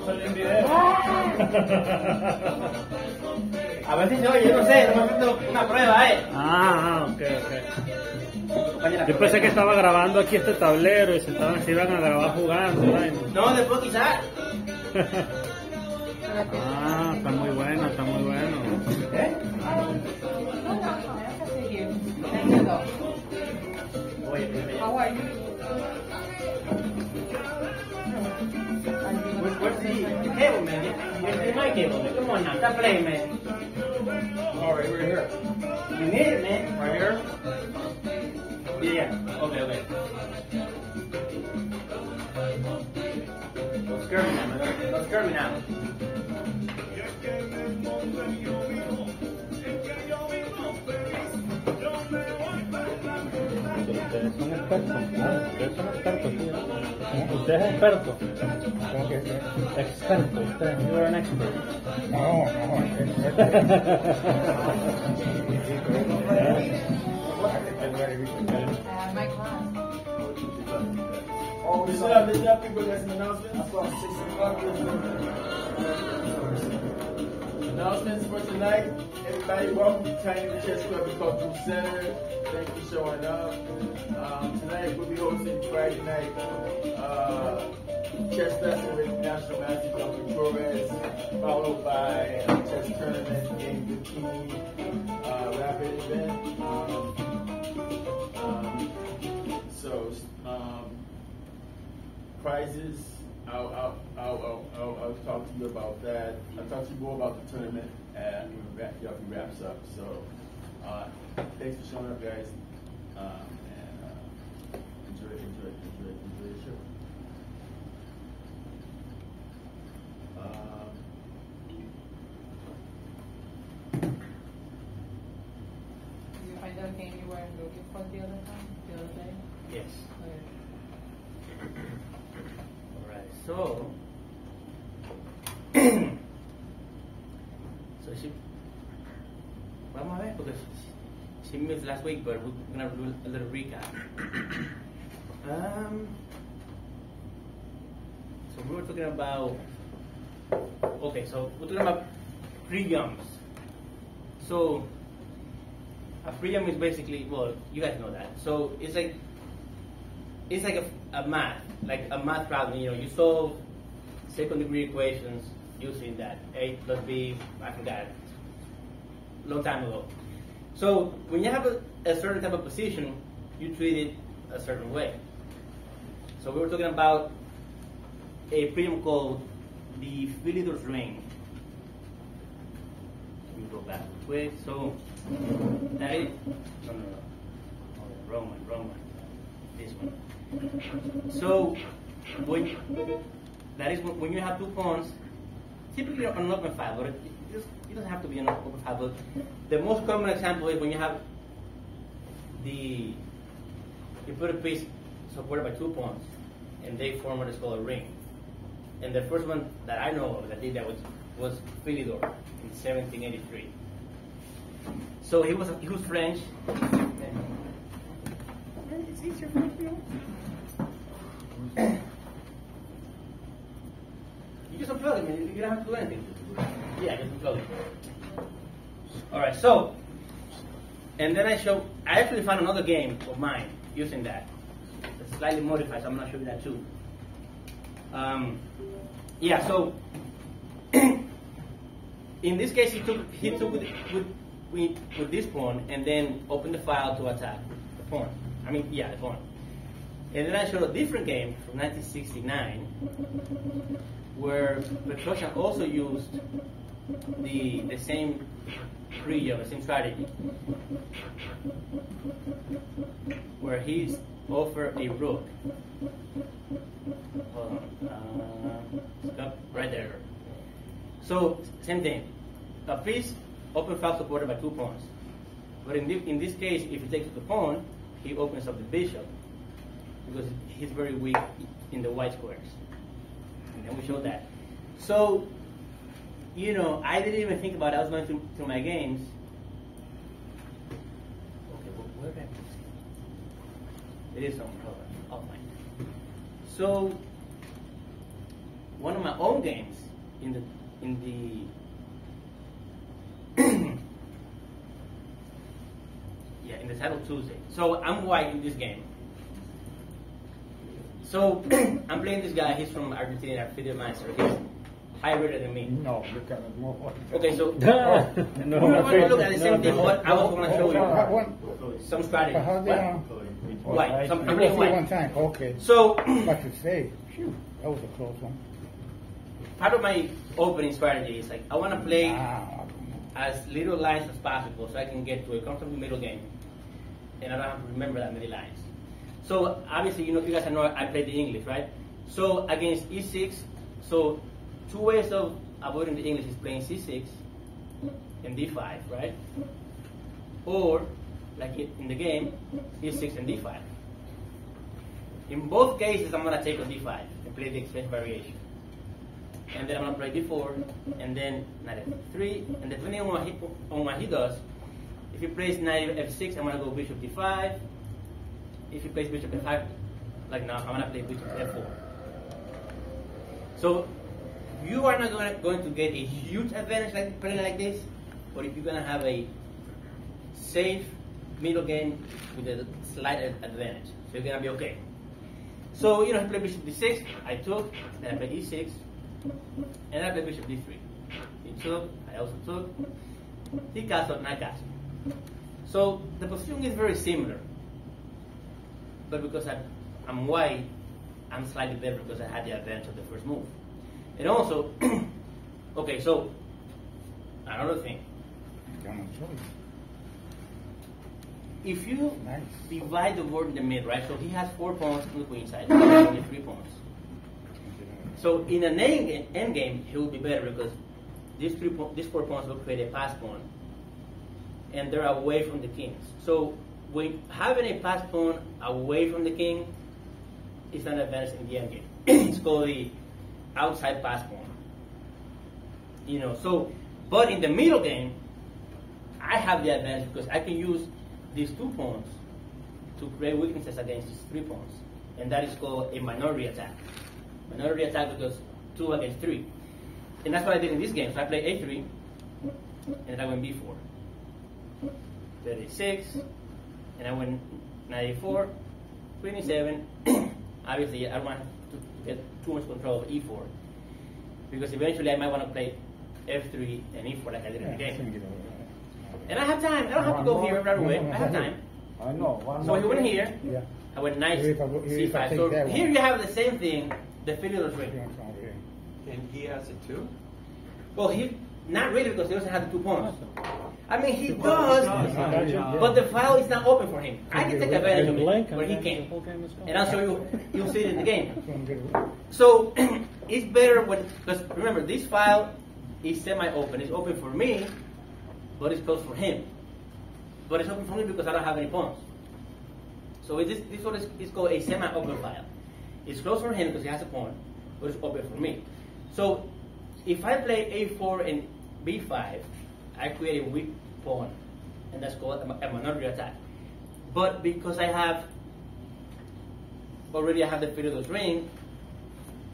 Salió en video. A ver si se oye, yo no sé, estamos haciendo una prueba, Ok. Yo pensé que estaba grabando aquí este tablero y se iban a grabar jugando. No, después quizás. Está muy bueno, está muy bueno. How are you? Where's the cable, man? Here's my cable, man. Come on now, stop playing, man. Alright, we're here. You need it, man. Right here? Yeah. Okay. Don't scare me now, man. Don't scare me now. Ustedes son expertos. Usted es experto. ¿Cómo que? Experto. You are an expert. No. My class. Oh, we still have people that's an announcement. I saw 6 o'clock. Announcements for tonight. Everybody, welcome to Tiny Chess Club in Cultural Center. Thank you for showing up. Tonight we'll be hosting Friday night chess lesson with National Master Duncan Torres, followed by a chess tournament in Bikini Rapid event. Prizes. I'll talk to you about that. I'll talk to you more about the tournament after he wraps up. So, thanks for showing up, guys, and enjoy the show. Did you find out game you were looking for the other time? The other day? Yes. Okay. Alright, so she vamos a ver porque she missed last week, but we're gonna do a little recap. So we were talking about we're talking about pre-jumps. So a pre-jump is basically, well, you guys know that. So it's like a math problem. You solve second degree equations using that A plus B. I forgot, long time ago. So when you have a certain type of position, you treat it a certain way. So we were talking about a pre-jump called the Philidor's ring. Let me go back real quick. So that is no. Wrong one. This one. So when you have 2 pawns, typically on an open file, but it doesn't have to be an open file. But the most common example is when you have you put a piece supported by 2 pawns, and they form what is called a ring. And the first one that I know of that did that was Philidor in 1783. So he was French. It's easier for you. You just unplug it, man. You don't have to do anything. Yeah, just unplug it. Alright, so, and then I actually found another game of mine using that. It's slightly modified, so I'm going to show you that too. So, in this case, he took with this pawn and then opened the file to attack the pawn. The pawn. And then I showed a different game from 1969 where Petrosyan also used the same pre-jump, the same strategy, where he offered a rook. Hold on, right there. So same thing, a piece open file supported by 2 pawns. But in this case, if he takes the pawn, he opens up the bishop because he's very weak in the white squares. And then we showed that. So, I didn't even think about it. I was going through my games. Okay, where did I put it? It is somewhere. Hold on. I'll find it. So, one of my own games in the yeah, in the title Tuesday. So I'm white in this game. So I'm playing this guy. He's from Argentina, Fidel Master. He's higher rated than me. No, because it's more white. Okay, so No, we're going to look at the same thing, but I was going to show What? you some strategy. How they White. I'm You playing see one white. time. Okay. So But to say, phew, that was a close one. part of my opening strategy is like I want to play Wow. as little lines as possible so I can get to a comfortable middle game, and I don't have to remember that many lines. So obviously, you guys know I played the English, right? So against E6, so two ways of avoiding the English is playing C6 and D5, right? Or like in the game, E6 and D5. In both cases, I'm gonna take a D5 and play the expense variation. And then I'm gonna play D4, and then knight F3, and depending on what he does, if he plays knight F6, I'm gonna go bishop D5. If he plays bishop F5, like now, I'm gonna play bishop F4. So you are not going to get a huge advantage like playing like this, but if you're gonna have a safe middle game with a slight advantage, so you're gonna be okay. So he played bishop D6, I took, then I played E6. And I played bishop d3. He took, I also took. He castled, and I castled. So the position is very similar. But because I'm white, I'm slightly better because I had the advantage of the first move. And also, okay, so another thing. Got no choice. If you Nice. divide the board in the mid, right? So he has 4 pawns on the queen side, and only 3 pawns. So in an end game, he will be better because these 4 pawns will create a pass pawn, and they're away from the kings. So when having a pass pawn away from the king is an advantage in the end game. It's called the outside pass pawn. So but in the middle game, I have the advantage because I can use these 2 pawns to create weaknesses against these 3 pawns, and that is called a minority attack. Minority attack because 2 against 3. And that's what I did in this game. So I played A3, and then I went B4. Then A6, and I went knight A4, queen E7. Obviously, I don't want to get too much control of E4, because eventually I might want to play F3 and E4 like I did in the game. And I have time. I don't have to go here right away. I have time. I know. So he went here. Yeah. I went knight If I C5. take So that one. here you have the same thing, the Fiddler's Ring. And he has it too? Well, he not really because he doesn't have the 2 pawns. I mean, he does, but the file is not open for him. I can take advantage of it, but he can't. And I'll show you. You'll see it in the game. So it's better because remember, this file is semi-open. It's open for me, but it's closed for him. But it's open for me because I don't have any pawns. So this one is called a semi-open file. It's closed for him because he has a pawn, but it's open for me. So if I play A4 and B5, I create a weak pawn, and that's called a minority attack. But because I have the Fiddler's Ring,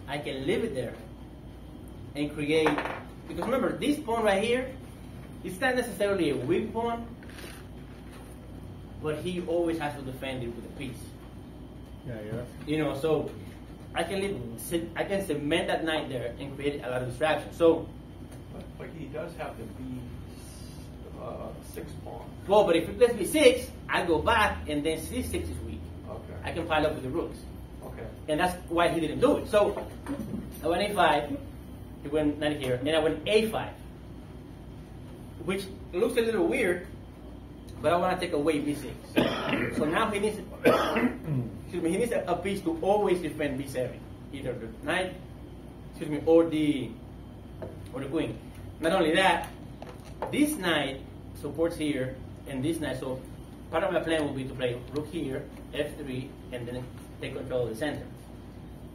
I can leave it there and create. Because remember, this pawn right here, it's not necessarily a weak pawn, but he always has to defend it with a piece. Yeah. So I can cement that knight there and create a lot of distraction. So, But he does have the B6 pawn. well, but if he plays B6, I go back and then C6 is weak. Okay. I can pile up with the rooks. Okay. And that's why he didn't do it. So I went A5, he went knight here, and then I went A5, which looks a little weird, but I want to take away B6. So now he needs, he needs a piece to always defend B7, either the knight, or the queen. Not only that, this knight supports here, and this knight. So part of my plan will be to play rook here, F3, and then take control of the center,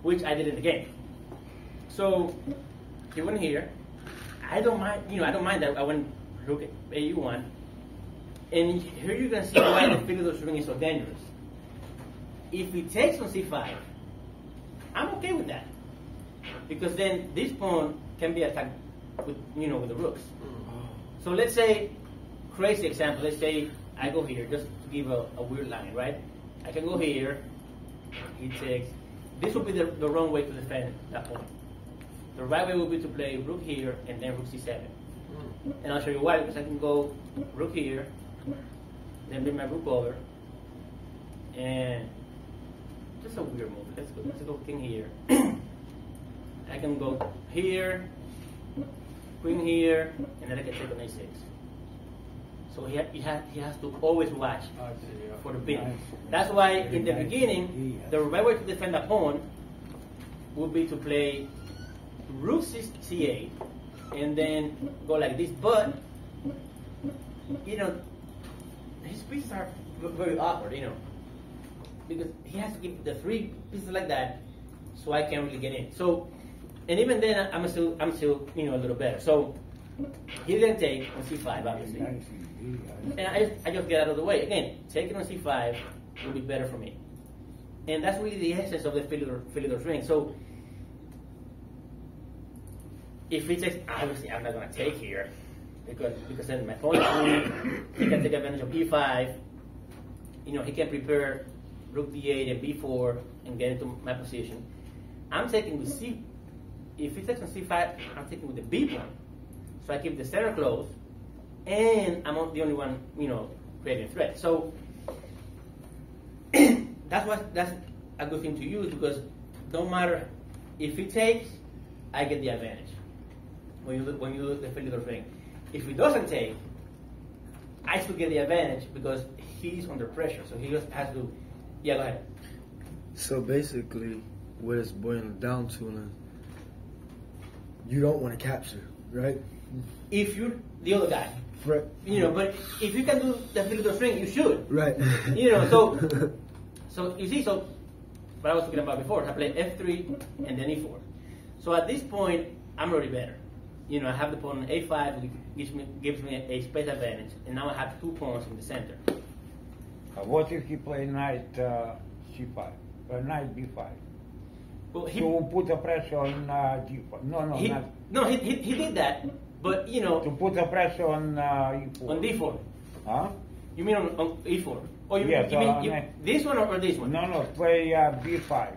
which I did in the game. So he went here. I don't mind. I don't mind that I went rook AU1. And here you can see why the Fiddler's Ring is so dangerous. If he takes on C5, I'm okay with that. because then this pawn can be attacked with with the rooks. So let's say, crazy example. Let's say I go here, just to give a weird line, right? I can go here. He takes. This would be the wrong way to defend that pawn. The right way would be to play rook here and then rook c7. And I'll show you why, because I can go rook here, then bring my rook over, and just a weird move. Let's go king here. I can go here, queen here, and then I can take on a6. So he has to always watch for the pin. That's why in the beginning, the right way to defend a pawn would be to play rook c8 and then go like this. But his pieces are very awkward, because he has to keep the 3 pieces like that, so I can't really get in. So, and even then, I'm still a little better. So he didn't take on c5, obviously, and I just get out of the way. Again, taking on c5 will be better for me, and that's really the essence of the Philidor's ring. So if he takes, obviously I'm not going to take here, because then my opponent, he can take advantage of e5. He can prepare rook d8 and b4 and get into my position. I'm taking with c. If he takes on c5, I'm taking with the b pawn. So I keep the center closed, and I'm the only one, creating threat. So that's a good thing to use, because no matter if he takes, I get the advantage when you do the Philidor's ring. If he doesn't take, I still get the advantage because he's under pressure. So he just has to. Yeah, go ahead. So basically, what it's boiling down to is you don't want to capture, right? If you're the other guy, Right. but if you can do the Philidor's ring, you should. Right. So you see, so what I was talking about before, I played f3 and then e4. So at this point, I'm already better. I have the pawn on a5, which gives me a space advantage, and now I have 2 pawns in the center. What if he play knight c5, knight b5? Well, To put the pressure on d4. he did that, but To put the pressure on e4. on d4. Huh? You mean on e4? Or you Yes, mean this one or this one? No, play b5,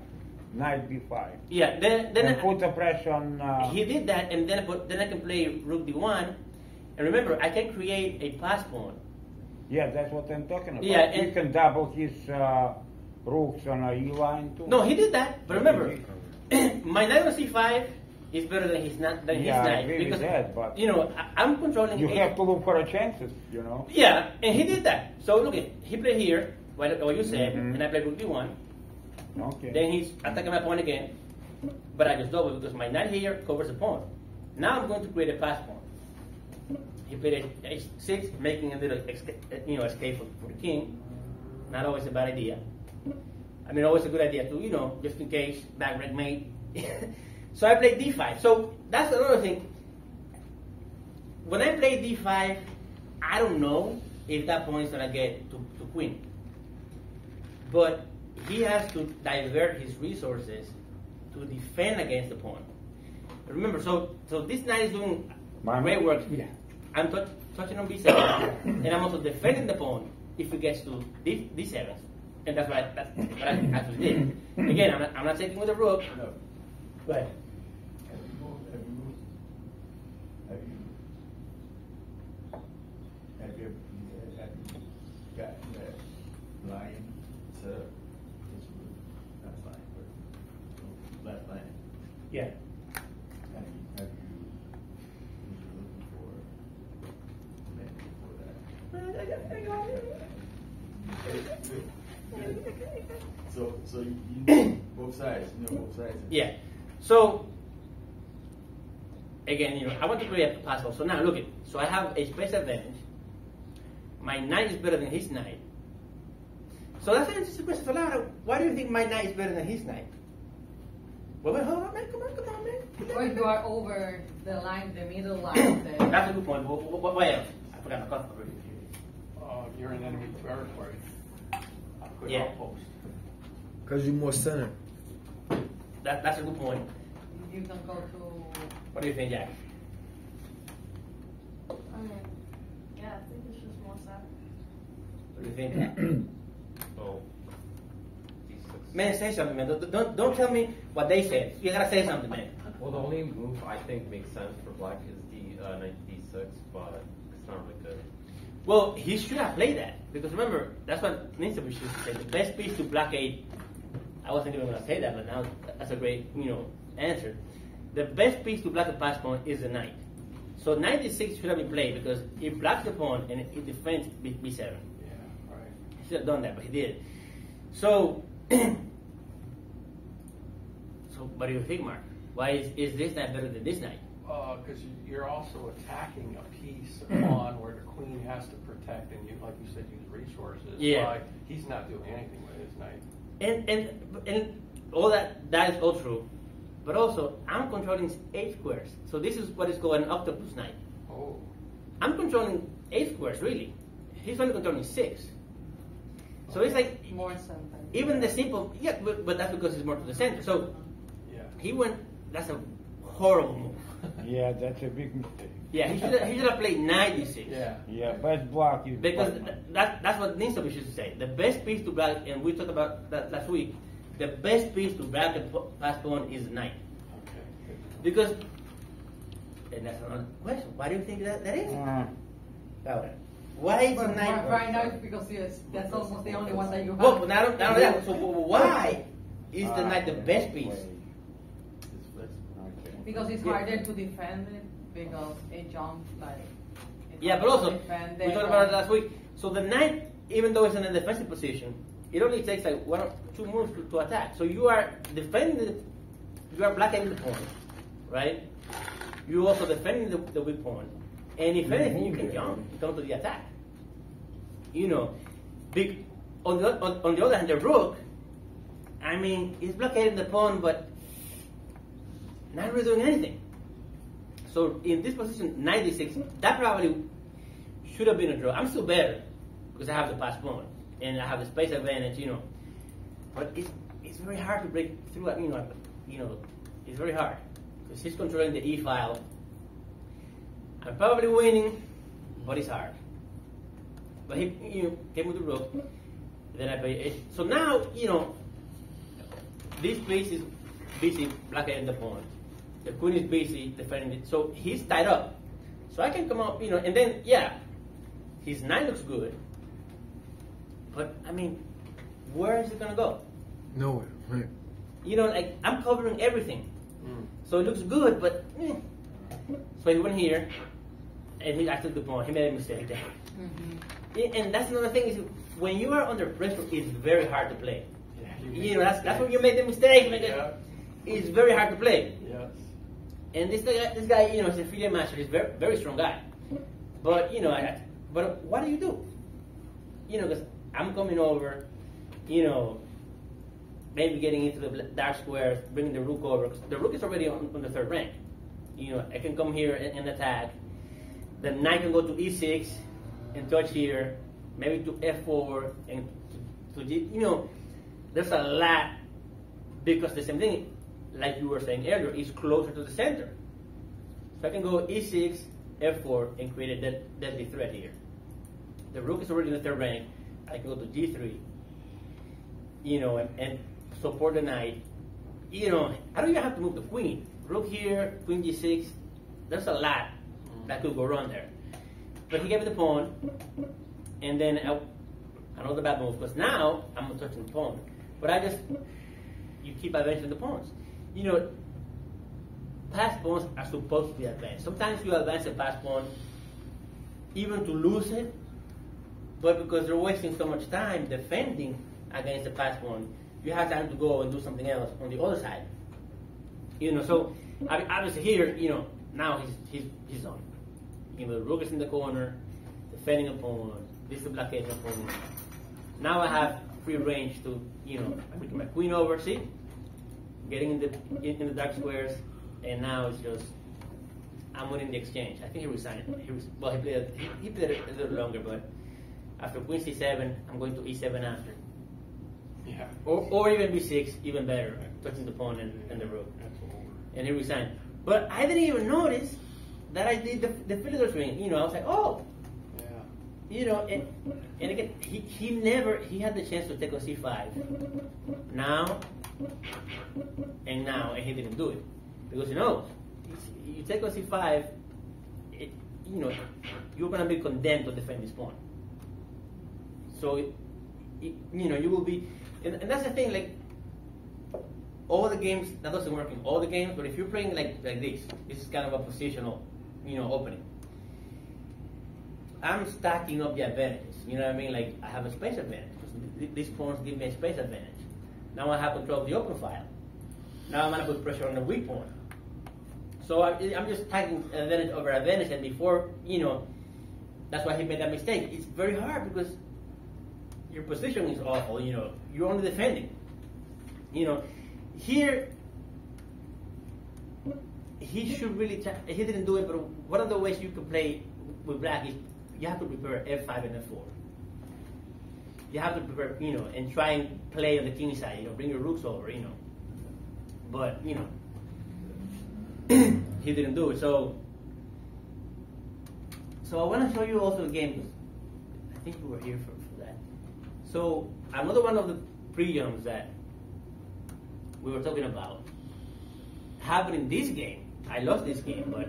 knight b5. Yeah, then And put the pressure on. he did that, and then I can play rook d1, and remember I can create a pass pawn. Yeah, that's what I'm talking about. Yeah, He and- can double his rooks on a e line too. No, he did that, but remember, my knight on c5 is better than his knight. Really Because that, but I'm controlling. you have to look for a chances, Yeah, and he did that. So look, he played here, what you said, Mhm. and I played rook d1. Okay. Then he's attacking my pawn again, but I just double because my knight here covers the pawn. Now I'm going to create a pass pawn. He played h6, making a little escape for the king. Not always a bad idea. I mean, always a good idea to, just in case, back rank mate. So I played d5. So that's another thing. When I play d5, I don't know if that pawn is going to get to queen. But he has to divert his resources to defend against the pawn. Remember, so this knight is doing great work. Yeah. I'm touching on b7, and I'm also defending the pawn if it gets to d7, and that's what I actually did. Again, I'm not taking with the rook. No. Go ahead. Have you got that lion set up? Not lion, but left lion. Yeah. Have you looking for that? So you know both sides. Yeah. So again, I want to play a pass. So now look it. So I have a space advantage. My knight is better than his knight. So that's an interesting question. So now, why do you think my knight is better than his knight? Well, hold on, man. Come on, man. Or you are over the line, the middle line. That's a good point. What else? I forgot my question already. You're in enemy territory. Good Yeah. outpost. Because you're more center. That's a good point. you can go to. What do you think, Jack? I mean, yeah, I think it's just more sad. What do you think? Oh. Man, say something, man. Don't tell me what they said. You gotta say something, man. Well, the only move I think makes sense for black is the knight d6, but it's not really good. Well, he should have played that because remember that's what Ninja should say. The best piece to blockade. I wasn't even gonna say that, but now that's a great answer. The best piece to block a pass pawn is the knight. So knight d6 should have been played because it blocks the pawn and it defends b7. Yeah, right. He should have done that, but he did. So, what do you think, Mark? Why is this knight better than this knight? Because you're also attacking a piece, a pawn, where the queen has to protect, and you, like you said, use resources. Yeah. Like, he's not doing anything with his knight. And all that is all true. But also, I'm controlling 8 squares. So this is what is called an octopus knight. Oh. I'm controlling 8 squares, really. He's only controlling 6. So it's like, More something. even the simple, but that's because it's more to the center. So Yeah. he went, that's a horrible move. Yeah, that's a big mistake. Yeah, he should have played knight d6. Yeah. Yeah, best block is Because button. that's what Ninsovic used to say. The best piece to block, and we talked about that last week, the best piece to block the pass pawn is the knight. Okay. Because, and that's another question, why do you think that is? Paola, why is the But knight? right now, it's because that's almost the only one that you have. Well, not that. So why is the knight the best piece? It's flexible. Okay. Because it's harder to defend it because it jumps like. it's Yeah, but harder to also, defend we it, talked about it last week. So the knight, even though it's in a defensive position, it only takes like 1 or 2 moves to attack. So you are defending, you are blocking the pawn, right? You also defending the weak pawn. And if anything, you can jump to the attack. Big. On the other hand, the rook, I mean, it's blockading the pawn, but not really doing anything. So in this position, knight d6, that probably should have been a draw. I'm still better because I have the pass pawn and I have the space advantage, But it's very hard to break through. It's very hard because he's controlling the e file. I'm probably winning, but it's hard. But he came with the rook. Then I play it. So now, this piece is busy blockading the pawn. The queen is busy defending it. So he's tied up. So I can come up, and then, his knight looks good. But, I mean, where is it going to go? Nowhere, right? Like, I'm covering everything. So it looks good, but, So he went here, and I took the pawn. He made a mistake there. And that's another thing, is when you are under pressure, it's very hard to play. Yeah, That's when you make the mistake. Yeah. It's very hard to play. Yes. And this guy, is a FIDE master. He's a very, very strong guy. But, but what do you do? Because I'm coming over, maybe getting into the dark squares, bringing the rook over. 'Cause the rook is already on the 3rd rank. I can come here and attack. The knight can go to e6 and touch here, maybe to f4 and to g. There's a lot, because the same thing, like you were saying earlier, is closer to the center. So I can go e6, f4, and create a deadly threat here. The rook is already in the 3rd rank. I can go to g3, and support the knight. I don't even have to move the queen. Rook here, queen g6. There's a lot that could go wrong there. But he gave me the pawn, and then I know the bad move, because now I'm touching the pawn. But you keep advancing the pawns. Pass pawns are supposed to be advanced. Sometimes you advance a pass pawn even to lose it, but because they're wasting so much time defending against the pass pawn, you have time to go and do something else on the other side. So obviously here, now he's on. The rook is in the corner, defending a pawn. This is the blockade of pawn. Now I have free range to, I put my queen over. See, getting in the dark squares, and now it's just I'm winning the exchange. I think he resigned. He played it a little longer, but after queen c7, I'm going to e7 after. Yeah. Or even b6, even better, touching the pawn and the rook. and he resigned. But I didn't even notice that I did the Philidor's ring. You know, I was like, oh. You know, and again, he had the chance to take on c5 now, and he didn't do it. Because, you know, you take on c5, you know, you're going to be condemned to defend this pawn. So, you know, you will be, and that's the thing, like, all the games, that doesn't work in all the games, but if you're playing like this is kind of a positional, you know, opening. I'm stacking up the advantages, you know what I mean? Like, I have a space advantage, because these pawns give me a space advantage. Now I have control of the open file. Now I'm going to put pressure on the weak pawn. So I'm just stacking advantage over advantage, and before, you know, that's why he made that mistake. It's very hard because your position is awful, you know, you're only defending. You know, here, he should really, he didn't do it, but one of the ways you can play with black is you have to prepare f5 and f4. You have to prepare, you know, and try and play on the king side, you know, bring your rooks over, you know. But, you know, he didn't do it. So I want to show you also a game. I think we were here for that. So another one of the pre-jumps that we were talking about happened in this game. I lost this game, but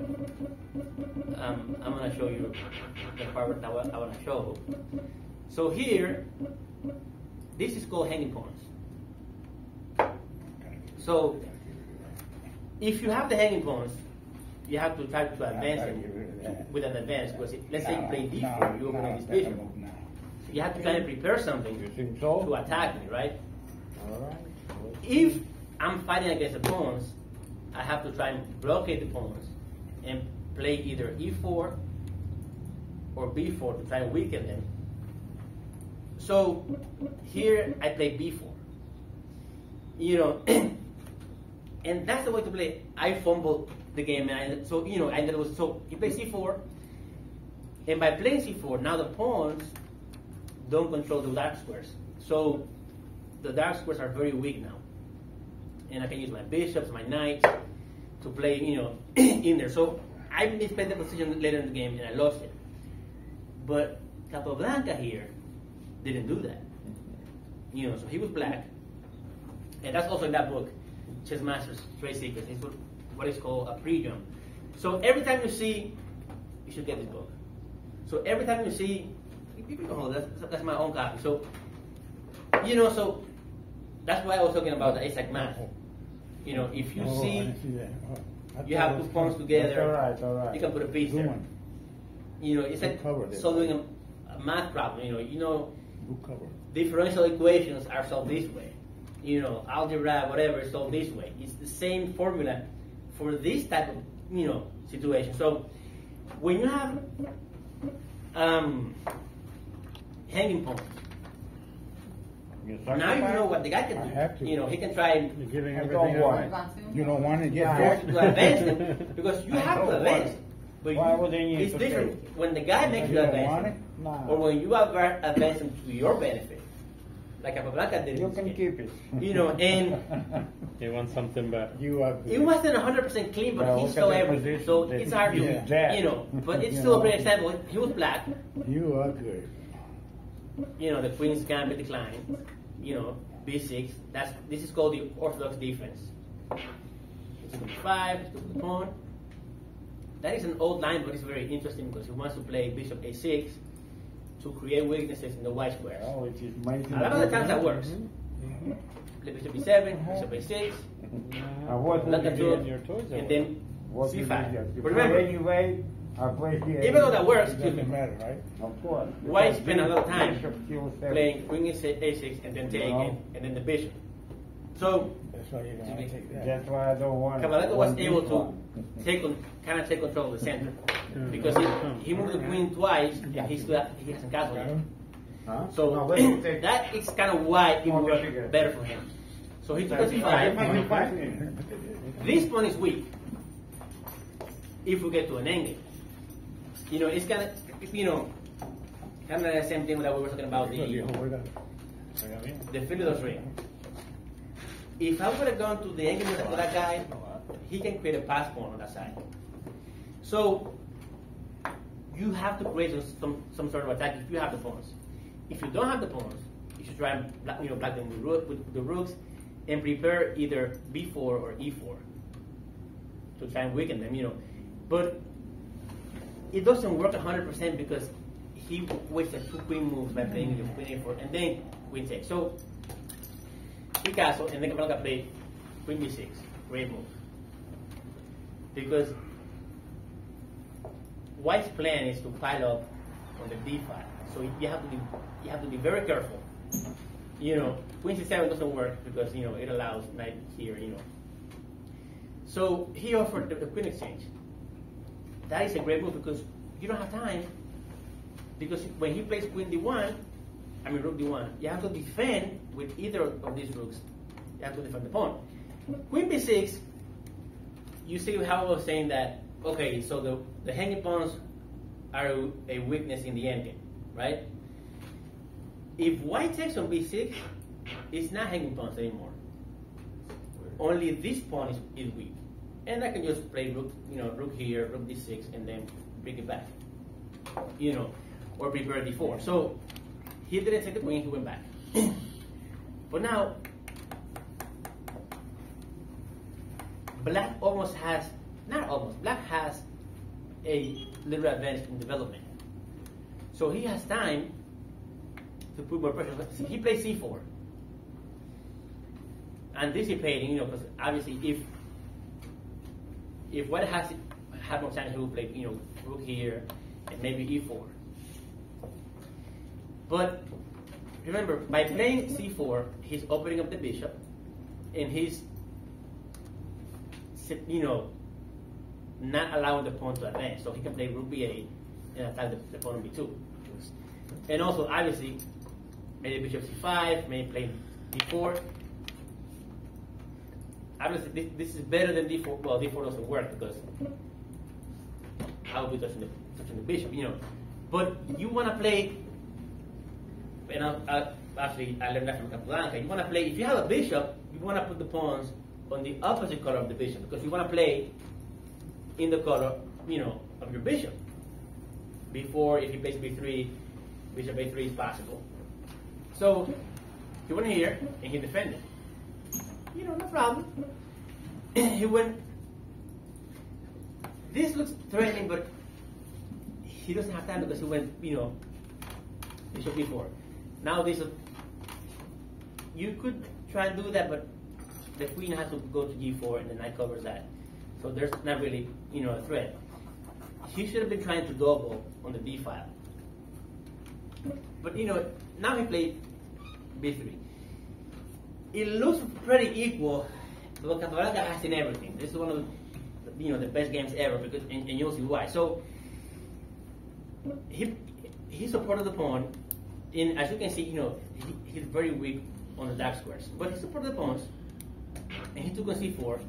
I'm going to show you the part that I want to show. So here, this is called hanging pawns. So if you have the hanging pawns, you have to try to advance it with an advance. Because let's say you play d4, you open up this bishop. You have to try to prepare something to attack me, right? If I'm fighting against the pawns, I have to try and blockade the pawns and play either e4 or b4 to try and weaken them. So here I play b4. You know, and that's the way to play. I fumbled the game, and so you know, and it was so you play c4, and by playing c4, now the pawns don't control the dark squares. So the dark squares are very weak now, and I can use my bishops, my knights to play, you know, in there. So I misplayed the position later in the game, and I lost it. But Capablanca here didn't do that. You know, so he was black, and that's also in that book, Chess Masters Trade Secrets. It's what is called a pre-jump. So every time you see, you should get this book. So every time you see, that's my own copy. So, you know, so that's why I was talking about the exact math. You know, if you see, you have two pawns together, all right. you can put a piece there. You know, it's like solving a math problem. You know, differential equations are solved this way. You know, algebra, whatever, is solved this way. It's the same formula for this type of, you know, situation. So when you have hanging pawns, now you know what the guy can do. You know, he can try and You're giving everything away. You don't want to get to advance them, because you have to advance. But it's different when the guy makes you advance them, or when you advance them to your benefit. Like Capablanca did. You can keep it. You know, and You want something better. it wasn't 100% clean, but he saw everything. So it's hard to, you know, but it's still a great example. He was black. You are good. You know, the Queen's Gambit decline. You know, b6. This is called the orthodox defense. It's b5. It's the pawn. That is an old line, but it's very interesting because he wants to play bishop a6 to create weaknesses in the white squares. Oh, it is amazing. A lot of the times that works. Play bishop b7, bishop a6, black a2, and then c5. But remember, anyway, I play here. even though that works, It doesn't matter, right? Of course. white spend a lot of time Bishop kills everything. playing queen a6 and then taking it, and then the bishop. So That's why you're going to take that. That's why I don't want. Capablanca was able to take control of the center because he moved the queen twice and he hasn't castled yet. Huh? So No, let me take- that is kind of why it worked better for him. So he took a c5. This one is weak. If we get to an angle, you know, it's kind of, you know, kind of the same thing that we were talking about the Philidor's ring. If I would have gone to the angle with that guy, he can create a pass pawn on that side. So you have to create some sort of attack if you have the pawns. If you don't have the pawns, you should try and block them with the rooks and prepare either b4 or e4 to try and weaken them, But it doesn't work 100% because he wasted 2 queen moves by playing queen a4 and then queen takes. So he castled and then Capablanca played queen b6, great move. Because White's plan is to pile up on the d file, so you have to be very careful. Queen c7 doesn't work because it allows knight here. So he offered the queen exchange. That is a great move because you don't have time. Because when he plays queen d1, rook d1, you have to defend with either of these rooks. You have to defend the pawn. Queen b6, you see how I was saying that, okay, so the hanging pawns are a weakness in the endgame, right? If white takes on b6, it's not hanging pawns anymore. Only this pawn is weak. And I can just play rook, rook here, rook d6, and then bring it back. Or prepare d4. So he didn't take the queen, he went back. But now, black black has a little advantage in development. So he has time to put more pressure. He plays c4. Anticipating, because obviously if white had more time, he would play, rook here and maybe e4. But remember, by playing c4, he's opening up the bishop, and he's not allowing the pawn to advance. So he can play rook b8 and attack the pawn on b2. And also, obviously, maybe bishop c5, maybe play d4. Obviously, this is better than d4. Well, d4 doesn't work because I will be touching the bishop, But you want to play, and actually I learned that from Capablanca. You want to play, if you have a bishop, you want to put the pawns on the opposite color of the bishop because you want to play in the color, of your bishop. Before, if he plays b3, bishop a3 is possible. So he went here and he defended. No problem. He went. This looks threatening, but he doesn't have time because he went, bishop b4. Now this, you could try and do that, but the queen has to go to g4 and the knight covers that. So there's not really, a threat. He should have been trying to double on the d file. But, now he played b3. It looks pretty equal, but Capablanca has in everything. This is one of the best games ever, because and you'll see why. So he supported the pawn, and as you can see, he's very weak on the dark squares. But he supported the pawns, and he took on c4.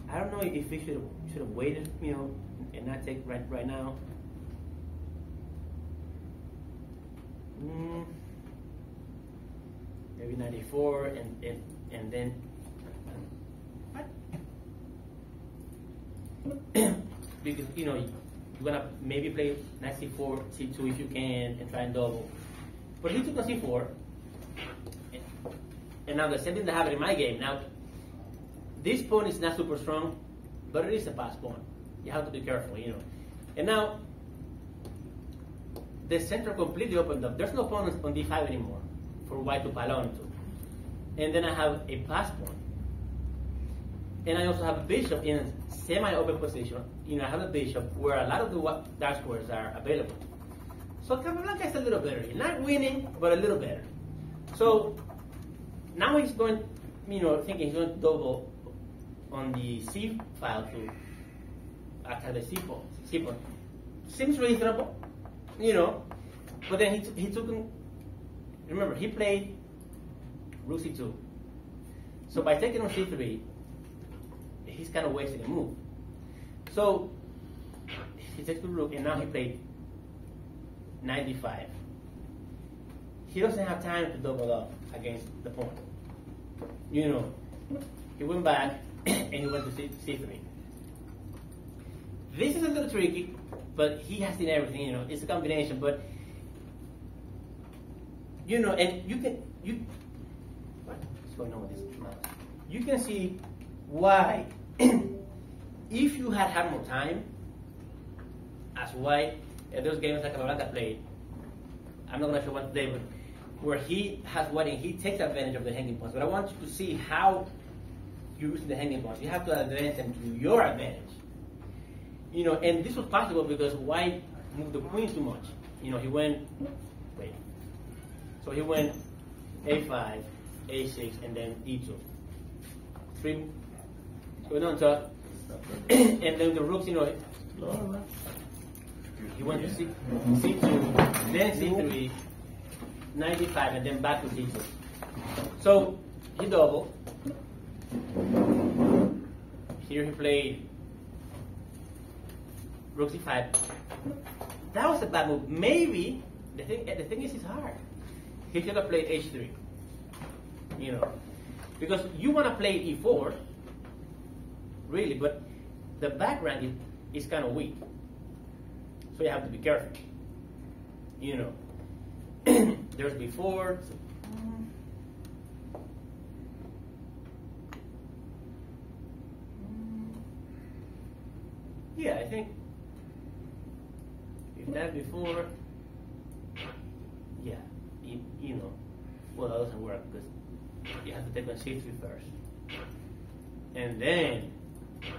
I don't know if he should have waited, and not take right now. Maybe 94 and then what? Because you're gonna maybe play knight c4, c2 if you can, and try and double. But he took a c4, and now the same thing that happened in my game. Now this pawn is not super strong, but it is a pass pawn. You have to be careful, And now the center completely opened up. There's no pawn on d5 anymore for white to pile on to. And then I have a pass pawn. And I also have a bishop in a semi-open position. I have a bishop where a lot of the dark squares are available. So Capablanca is a little better. He's not winning, but a little better. So now he's going, thinking he's going to double on the c file to attack the c pawn. Seems reasonable. But then he took him. Remember, he played rook c2. So by taking on c3, he's kind of wasting a move. So he takes the rook, and now he played knight d5. He doesn't have time to double up against the pawn. You know, he went back and he went to C3. This is a little tricky, but he has seen everything. You know, it's a combination, but you know, and what's going on with this mouse? You can see why, if you had more time, as why those games like Capablanca played, I'm not going to show one today, but where he has white and he takes advantage of the hanging pawns. But I want you to see how you're using the hanging pawns. You have to advance them to your advantage. You know, and this was possible because white moved the queen too much. You know, he went, so he went A5, A6, and then E2. 3 going on top, and then the rooks, you know, he went to C2, then C3, 95, and then back to C2. So he doubled. Here he played rook C5. That was a bad move. Maybe the thing is it's hard. He should have played H3. You know, because you want to play E4, really, but the background is kind of weak. So you have to be careful. You know, there's B4. Yeah, I think if that's before, yeah, you know, well, that doesn't work because you have to take on C3 first, and then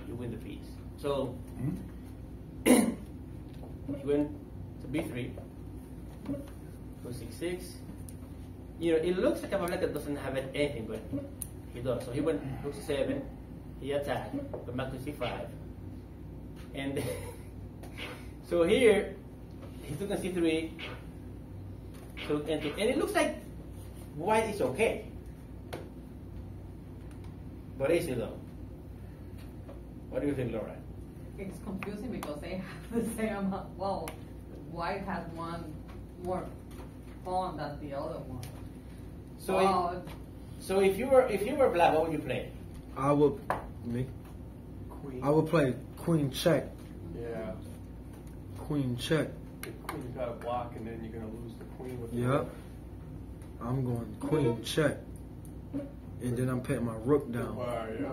you win the piece. So you went to B3, go C6. You know, it looks like Capablanca doesn't have anything, but he does. So he went rook C7, he attacked, went back to C5, and so here he took on C3. So and it looks like white is okay, but is it though? What do you think, Laura? It's confusing because they have the same amount. Well, white has one more pawn than the other one. So, wow. So if you were black, what would you play? I would Queen. I would play queen check. Yeah. Queen check. The queen's got a block, and then you're going to lose the queen with the Yep. rook. I'm going queen check, and then I'm putting my rook down. Wow, yeah.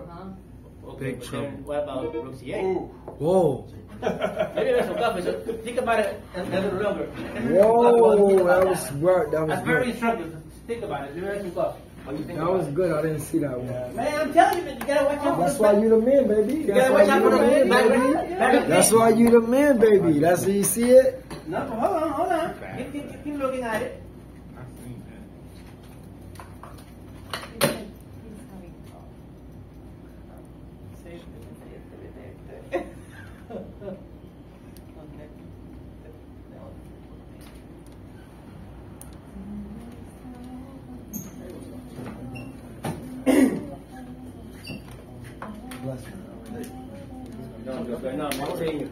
Okay, Big but trouble. then what about rook C8? Ooh. Whoa. Maybe there's some coffee, so think about it a little longer. Whoa, that was work. That was That's very good. instructive. Think about it. There's some coffee. What do you think That about was it? good. I didn't see that one. Man, I'm telling you, man, you gotta watch out for That's the why you the man, baby. You That's gotta why watch out you for the the man, baby. That's why you the man, baby. That's how you see it. No, hold on. Keep looking at it. No, I'm saying you.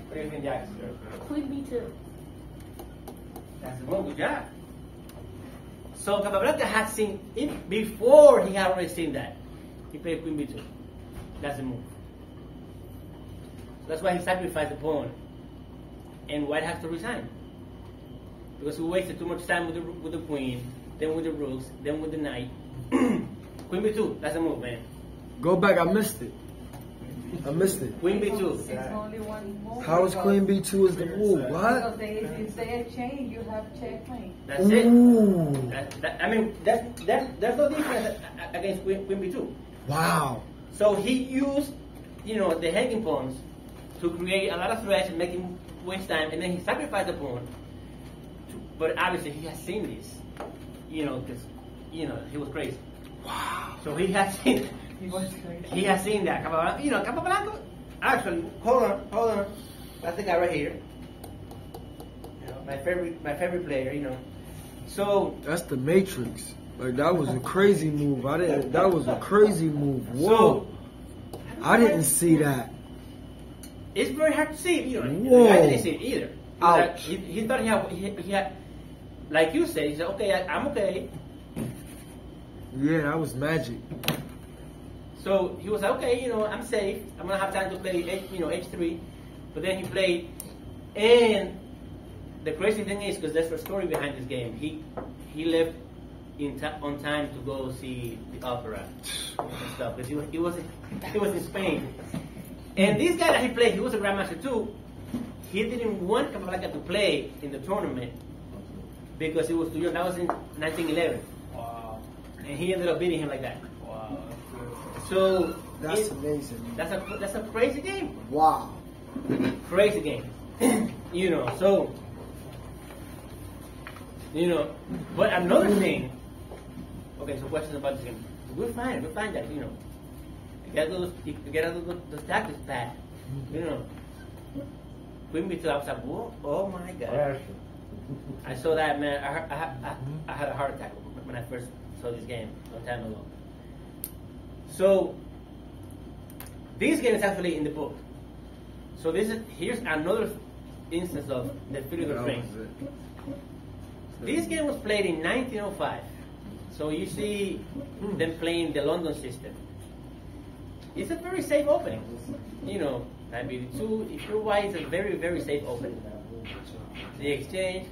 What do you think, Jack? Queen B2. That's the one, good job. So Capablanca had seen it before he had already seen that. He played Queen B2. That's the move. That's why he sacrificed the pawn. And white has to resign. Because he wasted too much time with the queen, then with the rooks, then with the knight. Queen B2, that's the move, man. Go back. I missed it. I missed it. Queen B2. It's only one move. How is queen B2 is the move? Because What? if they exchange, you have checkmate. That's it. Ooh. I mean, there's no difference against Queen B2. Wow. So he used, you know, the hanging pawns to create a lot of threats and make him waste time, and then he sacrificed the pawn. But obviously he has seen this, you know, because, you know, he was crazy. Wow. So he has seen, He was crazy. he has seen that. Capablanca, you know, Capablanca. Actually, hold on. That's the guy right here. You know, my favorite player. You know, so That's the Matrix. Like that was a crazy move. That was a crazy move. Whoa. so I didn't see that. it's very hard to see. You know, Whoa. I didn't see it either. Ouch. He thought he like you said, he said, okay, I'm okay. Yeah, that was magic. So he was like, okay, you know, I'm safe. I'm gonna have time to play, H3. But then he played, and the crazy thing is, because there's a story behind this game. He left on time to go see the opera and stuff because he was in Spain. And this guy that he played, he was a grandmaster too. He didn't want Capablanca to play in the tournament because he was too young. That was in 1911. Wow. And he ended up beating him like that. Wow. So That's amazing. That's a crazy game. Wow. Crazy game. You know, so but another thing. Okay, so questions about this game. We'll find that, you get those tactics back. You know. Queen B2, I was like, whoa, oh my god. I saw that, man. I had a heart attack when I first saw this game a long time ago. So this game is actually in the book. So here's another instance of the Philidor ring. This game was played in 1905. So you see them playing the London system. It's a very safe opening. You know, 9b2, if you're white, it's a very, very safe opening. The exchange.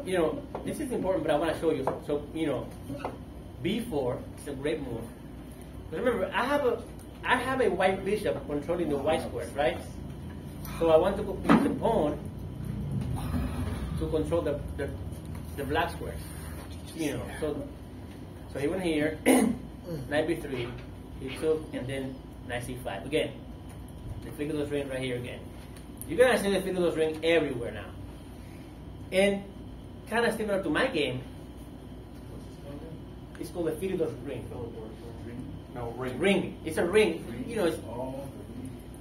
You know, this is important, but I want to show you. So, b4 is a great move. But remember, I have a white bishop controlling the white square, right? So I want to use the pawn to control the black square. So he went here, knight b3, he took, and then knight c5. Again, the Philidor's ring right here again. You're gonna see the Philidor's ring everywhere now. And kind of similar to my game, it's called the Philidor's ring. No, ring. Ring. It's a ring.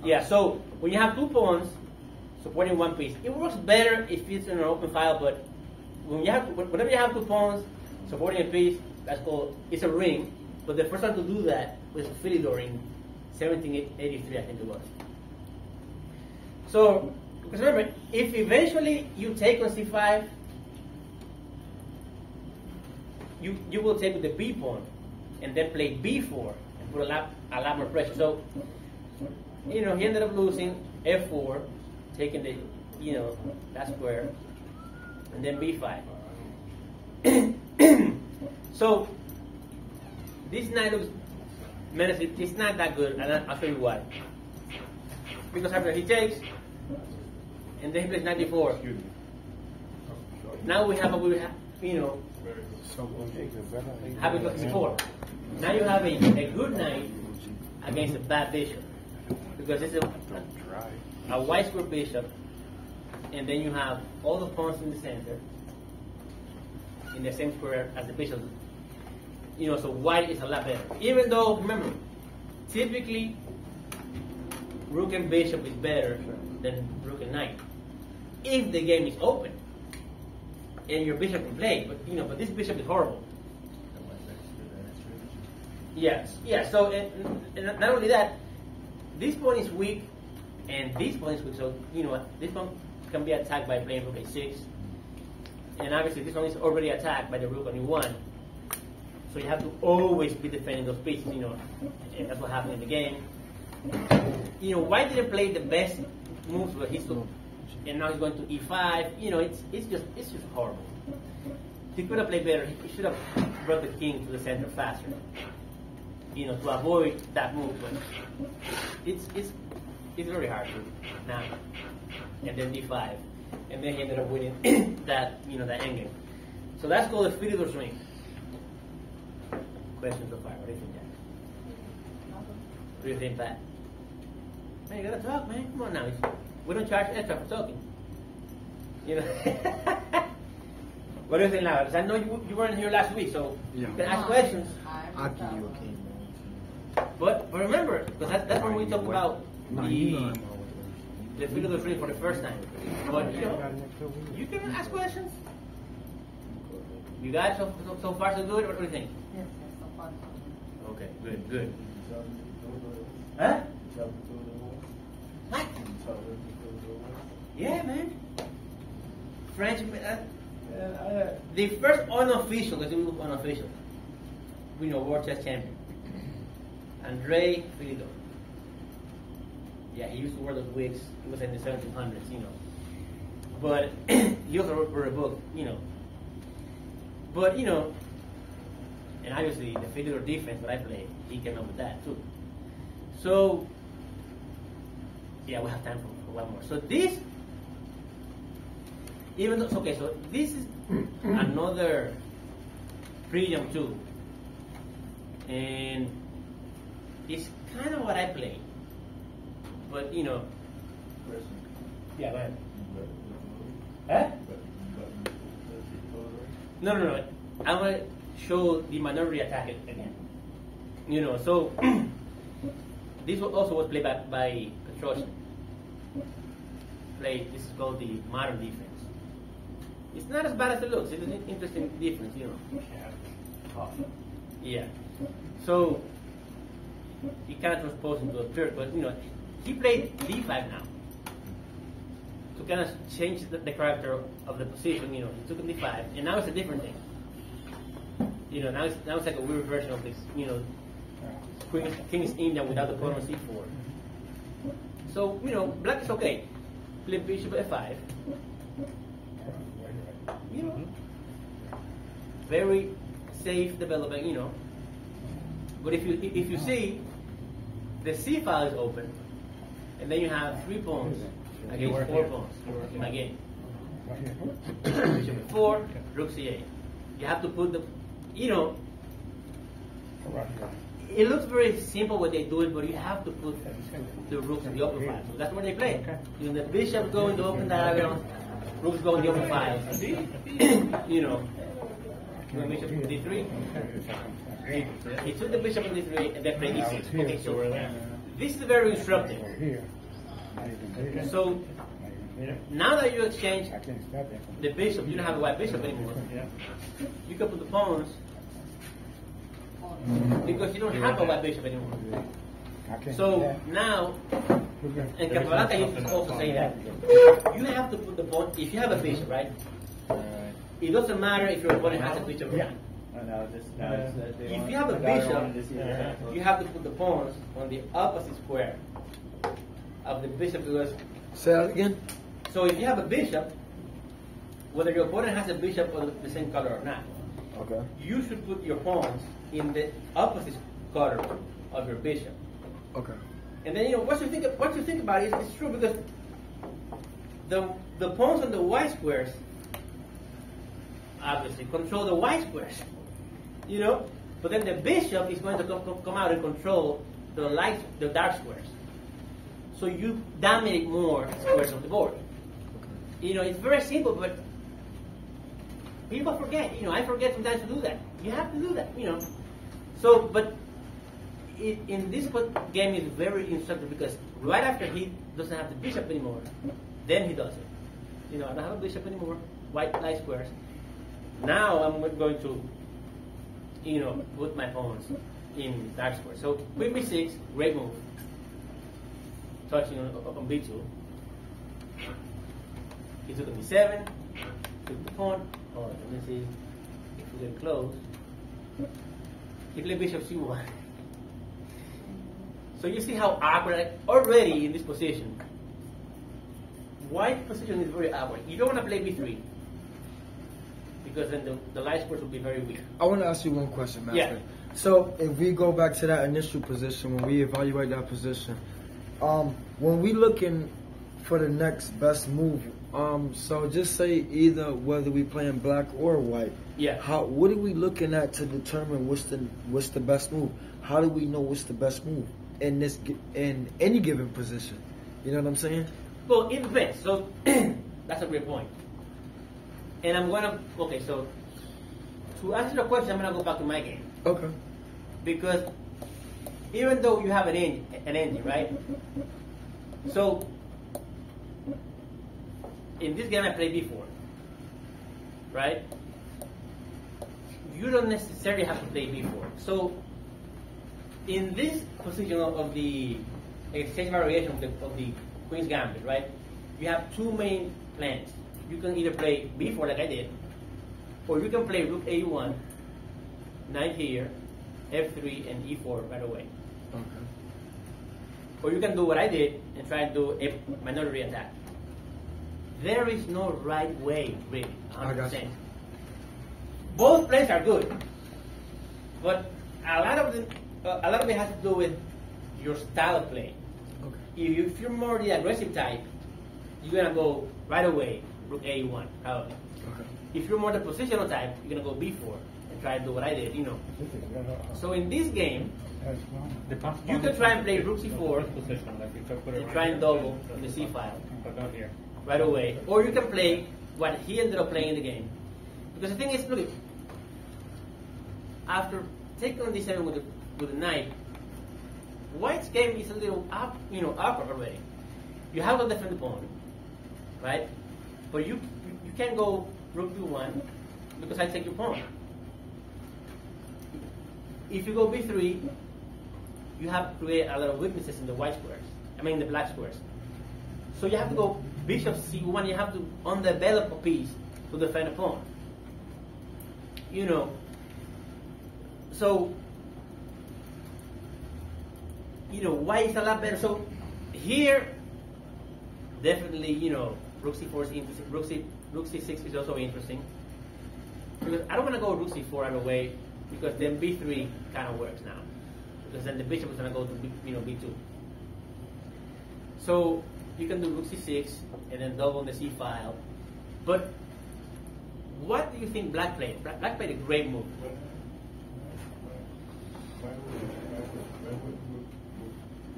Yeah, so when you have two pawns supporting one piece, it works better if it's in an open file, but whenever you have two pawns supporting a piece, it's a ring. But the first one to do that was Philidor in 1783, I think it was. So, because remember, if eventually you take on c5, you will take with the b pawn and then play b4 and put a lot more pressure. So, he ended up losing f4, taking that square, and then b5. So, this knight looks menacing. It's not that good, and I'll show you why. Because after he takes, and then he plays knight d4. Now we have having talked before. Now you have a good knight against a bad bishop. Because it's a white square bishop, and then you have all the pawns in the center, in the same square as the bishop. So white is a lot better. Even though, remember, typically, rook and bishop is better than rook and knight. If the game is open, and your bishop can play, but this bishop is horrible. Yes, yeah. So, and not only that, this pawn is weak, and this pawn is weak. So, this pawn can be attacked by playing rook a6, and obviously this one is already attacked by the rook on e1. So you have to always be defending those pieces, and that's what happened in the game. White didn't play the best moves, but he's still, and now he's going to e5. It's just horrible. He could have played better. He should have brought the king to the center faster, to avoid that move. But it's very hard now. And then d5, and then he ended up winning that that endgame. So that's called the Philidor's ring. Questions so far? What do you think, Jack? What do you think, Pat? Man, you gotta talk, man. Come on now. We don't charge extra for talking. What do you think now? Because I know you weren't here last week, so you can ask questions. I'll give you a king. But remember, because that's when we talk about the Philidor's ring for the first time. But you can ask questions. You guys so far so good. What do you think? Yes, so far. Okay, good. Huh? What? Yeah, man. French. The first unofficial, because we move unofficial, world chess champion, Andrei Filidor. Yeah, he used to wear those wigs. It was in the 1700s, But he also wrote a book, But, and obviously the Filidor defense that I played, he came up with that too. So, yeah, we have time for one more. So this, even though, okay, so this is another freedom too. And it's kind of what I play. But, yeah, go ahead. Huh? No. I'm going to show the minority attack again. So this also was played by Petrosian. This is called the modern defense. It's not as bad as it looks. It's an interesting difference, Yeah. So he kind of transposed into a third, but he played d5 now to kind of change the character of the position. He took d5, and now it's a different thing. Now it's like a weird version of this. King is Indian without the pawn on c4. So black is okay. Play bishop f5. Very safe development. But if you see, the c file is open, and then you have 3 pawns against 4 pawns in my game. Bishop f4, rook c8. You have to put the, it looks very simple when they do it, but you have to put the rooks in the open file. So that's where they play. The bishops go in the open diagonal, rooks go in the open file. Bishop d3. He took the bishop on d3 and then played d6. Okay, so this is very instructive. So now that you exchange the bishop, you don't have a white bishop anymore. You can put the pawns because you don't have a white bishop anymore. So now, and Capablanca used to also say that you have to put the pawn, if you have a bishop, right? It doesn't matter if your opponent has a bishop or not. If you have a bishop, you have to put the pawns on the opposite square of the bishop because... Say that again? So if you have a bishop, whether your opponent has a bishop of the same color or not, okay, you should put your pawns in the opposite color of your bishop. Okay. And then what you think about it is true because the pawns on the white squares obviously control the white squares, but then the bishop is going to come out and control the dark squares. So you dominate more squares on the board. It's very simple, but people forget. I forget sometimes to do that. You have to do that. So, but in this game is very instructive because right after he doesn't have the bishop anymore, then he does it. I don't have a bishop anymore. White light squares. Now I'm going to, put my pawns in dark squares. So queen b6, great move. Touching on b2. He took a b7, took the pawn. Oh, let me see if we get close. He played bishop c1. So you see how awkward already in this position. White position is very awkward. You don't want to play b3 because then the light squares will be very weak. I want to ask you one question, Master. Yeah. So if we go back to that initial position, when we evaluate that position, when we looking for the next best move, so just say either whether we playing black or white. Yeah. What are we looking at to determine what's the best move? How do we know what's the best move in any given position? You know what I'm saying? Well, it depends. So that's a great point. And I'm gonna so to answer the question, I'm gonna go back to my game. Okay. Because even though you have an ending, right? So in this game I played before, right? You don't necessarily have to play before. So in this position of the exchange variation of the Queen's Gambit, right? You have two main plans. You can either play b4 like I did, Or you can play rook a1, knight here, f3, and e4 right away. Okay. Or you can do what I did and try and do a minority attack. There is no right way, really, I got 100%. you. Both plays are good, but a lot of it has to do with your style of play. Okay. If you're more the aggressive type, you're gonna go right away rook a1 probably. Okay. If you're more the positional type, you're gonna go b4 and try to do what I did, So in this game, you can try and play rook c4 and try and double in the c file right away, or you can play what he ended up playing in the game. Because the thing is, look, after taking on d7 with the knight, White's game is a little awkward already. You have to defend the pawn, right? But you can't go rook b1 because I take your pawn. If you go b3, you have to create a lot of weaknesses in the white squares. I mean the black squares. So you have to go bishop c1. You have to undevelop a piece to defend a pawn. So white is a lot better. So here, definitely, rook c4 is interesting. Rook c6 is also interesting. Because I don't want to go rook c4 right away, because then b3 kind of works now. Because then the bishop is going to go to b2. So you can do rook c6 and then double the c file. But what do you think Black played? Black played a great move.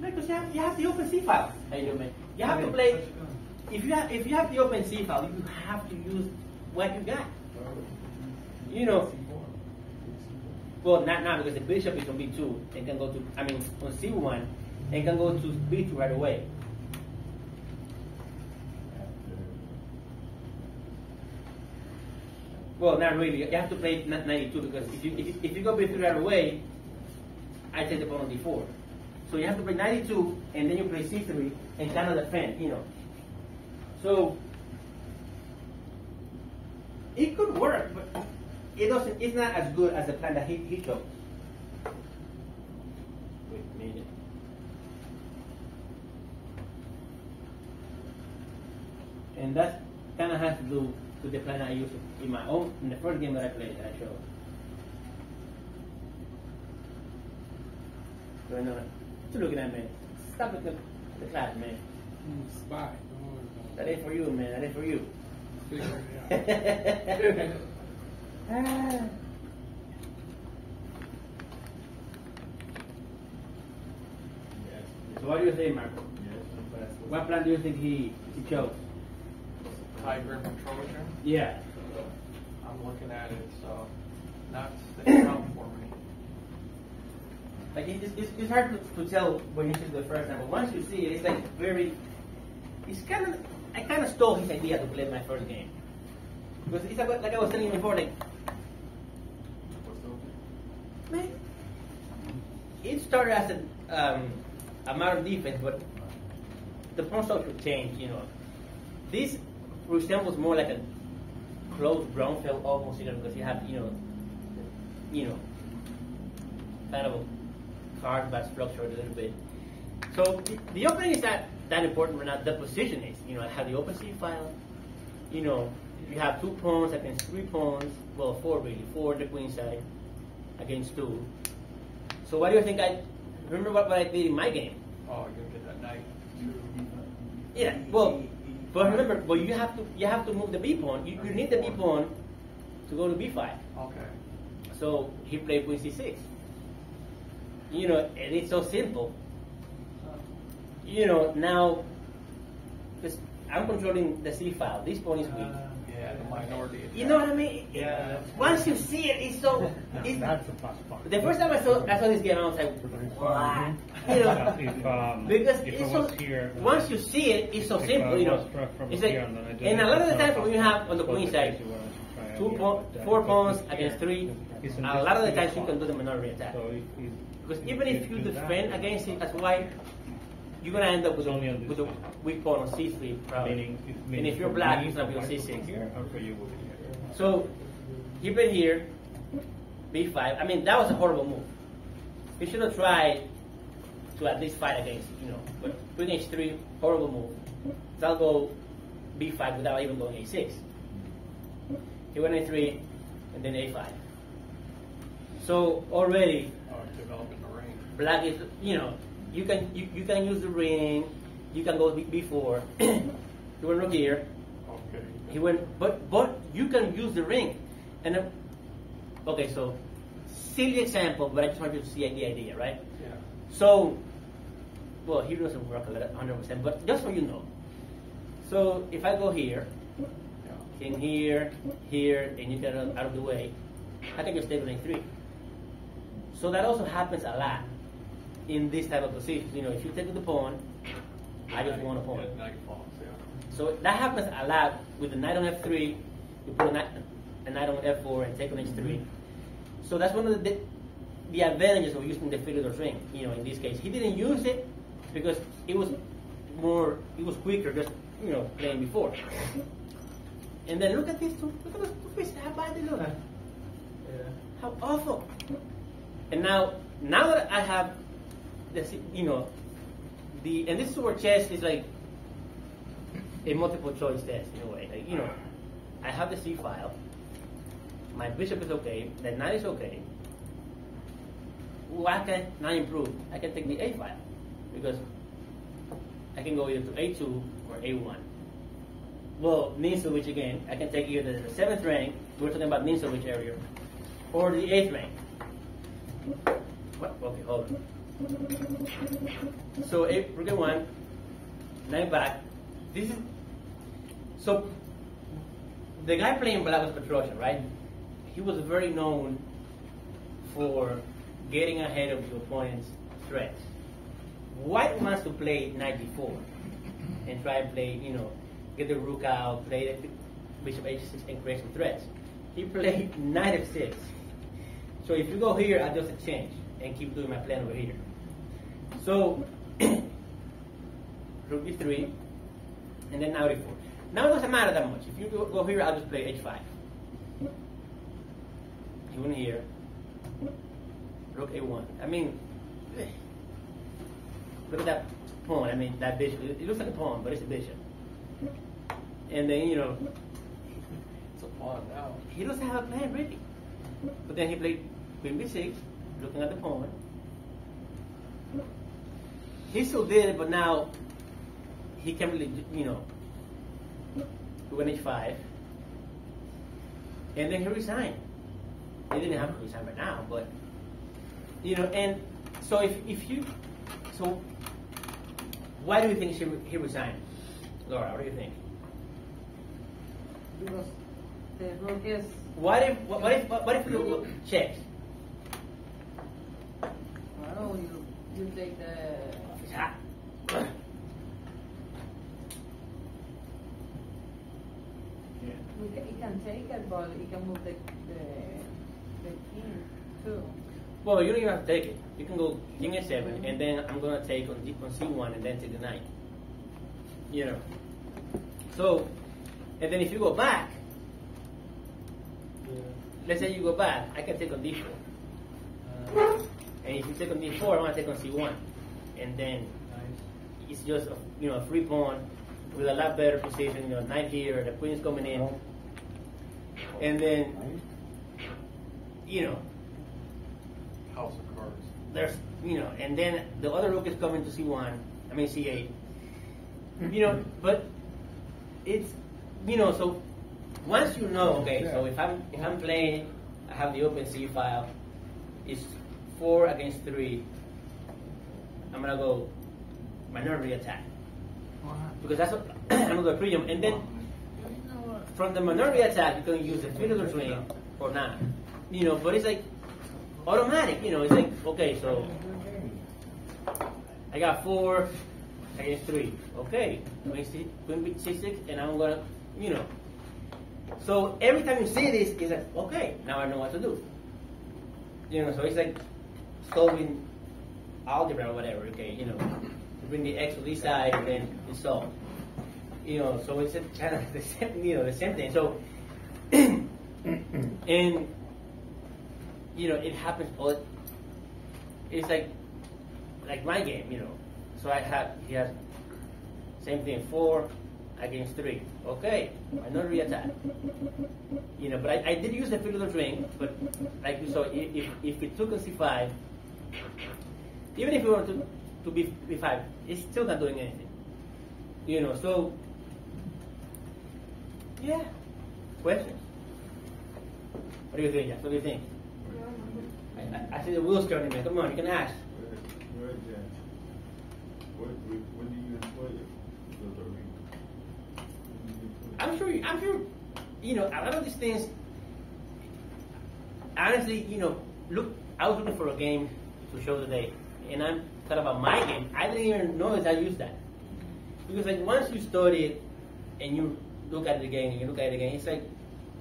Because you have the open c file. You have to play. If you have the open c file, you have to use what you got. Well, not now, because the bishop is on b2 and can go to on c1 and can go to b2 right away. Well, not really. You have to play 92, because if you go b3 right away, I take the pawn on d4. So you have to play 92, and then you play c3 and kind of defend, So it could work, but it doesn't. It's not as good as the plan that he chose. Wait a minute. And that kind of has to do with the plan I used in the first game that I played that I showed. So I know. What you looking at, man? Stop at the class, man. Spy. That ain't for you, man. That ain't for you. So what do you think, Marco? What plan do you think he chose? Hybrid Trojan? Yeah. I'm looking at it, so not sticking out for me. Like it's hard to tell when you see it the first time, but once you see it, it's like very. I kind of stole his idea to play my first game, because it's like I was telling you before, like, man, it started as a matter of defense, but the pawn structure changed. This resembles more like a closed Braunfeld almost, because you have kind of a card back structure a little bit. So the opening is not that important right now. The position is, I have the open C file. You have 2 pawns against 3 pawns. Well, 4 really. 4 on the queen side against 2. So what do you think remember what I did in my game? Oh, you're gonna get that knight. Yeah. Well, but remember, you have to move the B pawn. You need the B pawn to go to B5. Okay. So he played queen C6. And it's so simple. Now, because I'm controlling the C file. This pawn is weak. Yeah, the minority. You know what I mean? Yeah. Once you see it, it's so. That's a plus point. The first time I saw this game, I was like, what? Because it's so. Once you see it, it's so simple. It's like, and a lot of the times when you have on the queen side, 4 pawns against 3, a lot of the times you can do the minority attack. Because even if you defend against it as white, you're gonna end up with a weak pawn on c3 probably. And if you're black, it's gonna be on c6. So he played here, b5. I mean, that was a horrible move. He should have tried to at least fight against, but queen h3, horrible move. So I'll go b5 without even going a6. He went a3, and then a5. So already, Developing the ring. black is, you can use the ring, you can go b4. He went rook here. Okay. He went, but you can use the ring, and okay, so silly example, but I just want you to see the idea, right? Yeah. So, well, here doesn't work 100%, but just so you know. So if I go here, in here, here, and you get out of the way, I can just take on a3. So that also happens a lot in this type of position. If you take the pawn, I just want a pawn. Knight falls, yeah. So that happens a lot with the knight on f3. You put a knight on f4 and take on h3. So that's one of the advantages of using the Philidor's ring. In this case, he didn't use it because it was quicker just playing before. And then look at these two. Look at those two pieces. How bad they look. How awful. And now that I have this, and this is where chess is like a multiple choice test in a way. Like, I have the C file. My bishop is okay. The knight is okay. What can I improve? I can take the A file because I can go either to A2 or A1. Well, Ninsovic again. I can take either the 7th rank. We're talking about Ninsovic area, or the 8th rank. What? Okay, hold on. So rook a1, knight back. This is so. The guy playing black was Petrosian, right? He was very known for getting ahead of the opponent's threats. White wants to play knight d4 and try and play, get the rook out, play the bishop h6 and create some threats. He played knight f6. So if you go here, I just exchange and keep doing my plan over here. So rook d3, and then now d4. Now it doesn't matter that much. If you go here, I'll just play h5. You went here, rook a1. I mean, look at that pawn. I mean, that bishop. It looks like a pawn, but it's a bishop. And then, It's a pawn now. he doesn't have a plan, really. But then he played queen b6, looking at the pawn. He still did it, but now he can't really, he went h5. And then he resigned. He didn't have to resign right now, but, and so so why do you think he resigned? Laura, what do you think? Because the rook is. What if you check? Well, you take the. Yeah. He can take it, but he can move the king too. Well, you don't even have to take it. You can go king a7, and then I'm gonna take on c1, and then take the knight. So, and then if you go back, let's say you go back, I can take on d4. And if you take on d4, I want to take on c1, and then it's just a free pawn with a lot better position. Knight here, the queen's coming in, and then House of cards. there's and then the other rook is coming to c1. I mean c8. But it's so once okay. So if I'm playing, I have the open c file. It's 4 against 3. I'm gonna go minority attack because that's another premium. And then from the minority attack, you can use the Philidor's ring or not. But it's like automatic. It's like okay, so I got 4 against 3. Okay, queen c6, and I'm gonna So every time you see this, it's like okay, now I know what to do. So it's like solving algebra or whatever. Okay, you bring the x to this side and then it's solved. So it's kind of the same, the same thing. So And you know, it happens all. It's like my game, you know. So he has same thing, 4 against 3. Okay, minority attack. You know, but I did use the Fiddler's Ring, but like you saw, if it took a C5, even if we were to B5, it's still not doing anything. You know, so yeah. Questions? What do you think, Jack? What do you think? I see the wheels turning, man. Come on, you can ask. Go ahead, Jack. When do you employ it? I'm sure, you know, a lot of these things, honestly, you know, look, I was looking for a game to show today, and I thought about my game. I didn't even notice I used that. Because, like, once you study it, and you look at it again, and you look at it again, it's like,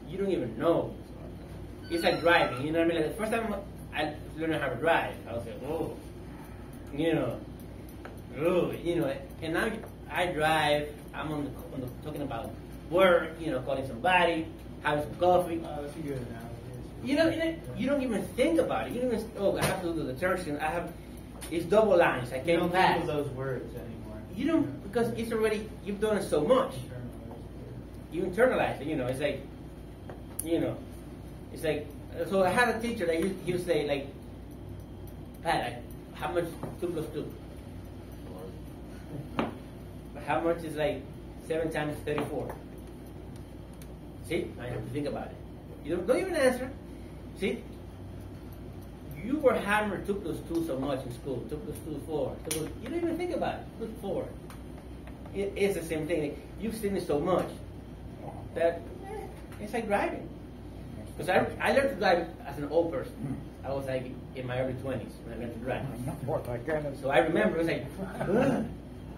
you don't even know. It's like driving, you know what I mean? Like, the first time I learned how to drive, I was like, oh, you know, and now I drive, I'm on the talking about work, you know, calling somebody, having some coffee. That's a good analogy. You know, you don't even think about it. You don't even, oh, I have to do the turn. It's double lines. I can't You don't pass. think of those words anymore. You don't, because it's already, you've done it so much. You internalize it, you know, it's like, you know, it's like, so I had a teacher that he would say, like, Pat, how much 2 plus 2? How much is like 7 times 34? See, I have to think about it. You don't even answer. See, you were hammered 2 plus 2 so much in school. 2 plus 2 is 4. You don't even think about it. 2 plus 4. It's the same thing. You've seen it so much that it's like driving. Because I learned to drive as an old person. I was like in my early 20s when I learned to drive. So I remember it was like, ugh.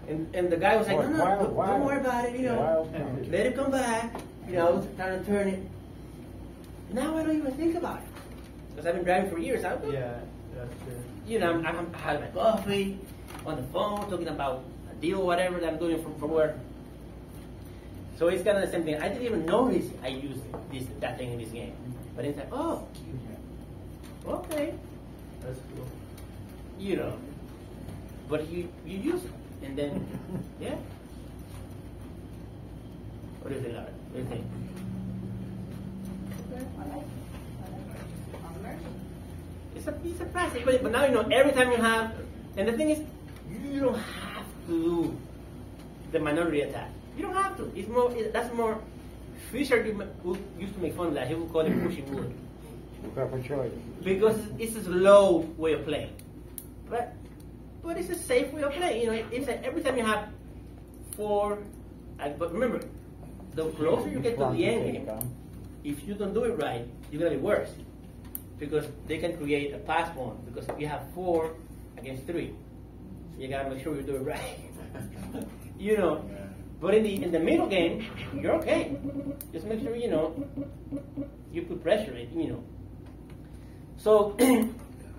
And the guy was like, no, don't worry about it, you know, let it come back. You know, I was trying to turn it. Now I don't even think about it. Because I've been driving for years. Yeah, that's true. You know, I'm having my coffee, on the phone, talking about a deal or whatever that I'm doing from work. So it's kind of the same thing. I didn't even notice I used that thing in this game. But it's like, oh, okay. That's cool. You know, but you use it. And then, yeah. What do you think, Lara? What do you think? It's a practice, but now you know every time you have, and the thing is, you don't have to do the minority attack. You don't have to. It's more. That's more. Fisher used to make fun of that. He would call it pushing wood. Because it's a slow way of playing, but it's a safe way of playing. You know, it's like every time you have 4. But remember, the closer you get to the end game, if you don't do it right, you're gonna be worse. Because they can create a pass pawn. Because if you have 4 against 3, you gotta make sure you do it right. You know. But in the middle game, you're okay. Just make sure you know you put pressure in. You know. So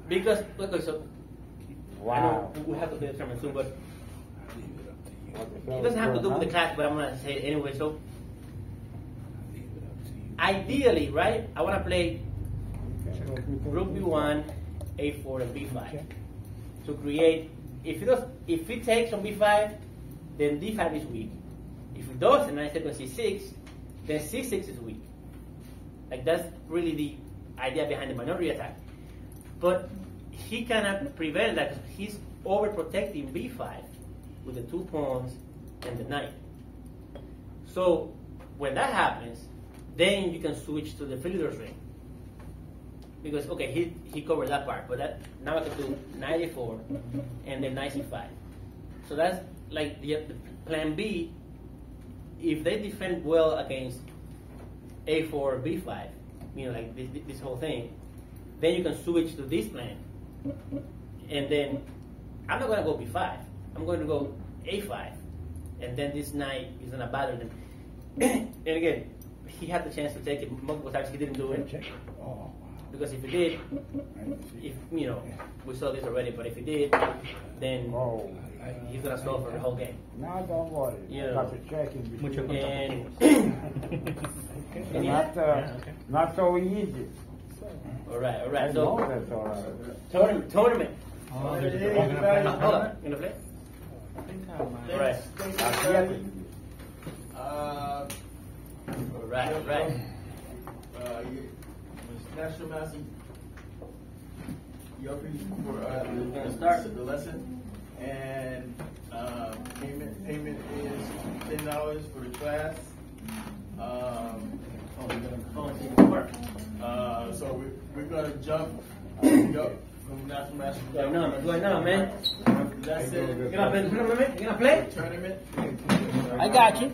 because okay, so I know we have to do the sermon soon, but it doesn't have to do with the class. But I'm gonna say it anyway. So ideally, right? I want to play Rook B1, A4, and B5 to create. If it takes on B5, then D5 is weak. If it doesn't, and I step on C6, then C6 is weak. Like that's really the idea behind the minority attack. But he cannot prevent that because he's overprotecting B5 with the 2 pawns and the knight. So when that happens, then you can switch to the Fiddler's Ring. Because okay, he covered that part, but that now I can do knight A4 and then knight C5. So that's like the plan B. If they defend well against A4 or B5, you know, like this whole thing, then you can switch to this plan. And then I'm not going to go B5. I'm going to go A5. And then this knight is going to bother them. And again, he had the chance to take it multiple times. He didn't do it. Because if he did, if you know, we saw this already. But if he did, then Oh. he's gonna stall for the whole game. No, don't worry. Yeah. Got to check in between. And Not so easy. all right. I So know that's all right. tournament. Oh, there's a yeah, tournament. guys. Hold on. Gonna play? All right. Thanks Not for yet. coming. All right. National Master, you're free for Start. the lesson, and payment is $10 for the class. So we're gonna jump from National Master. Do it now, man. Lesson. You gonna play? Tournament. I got you.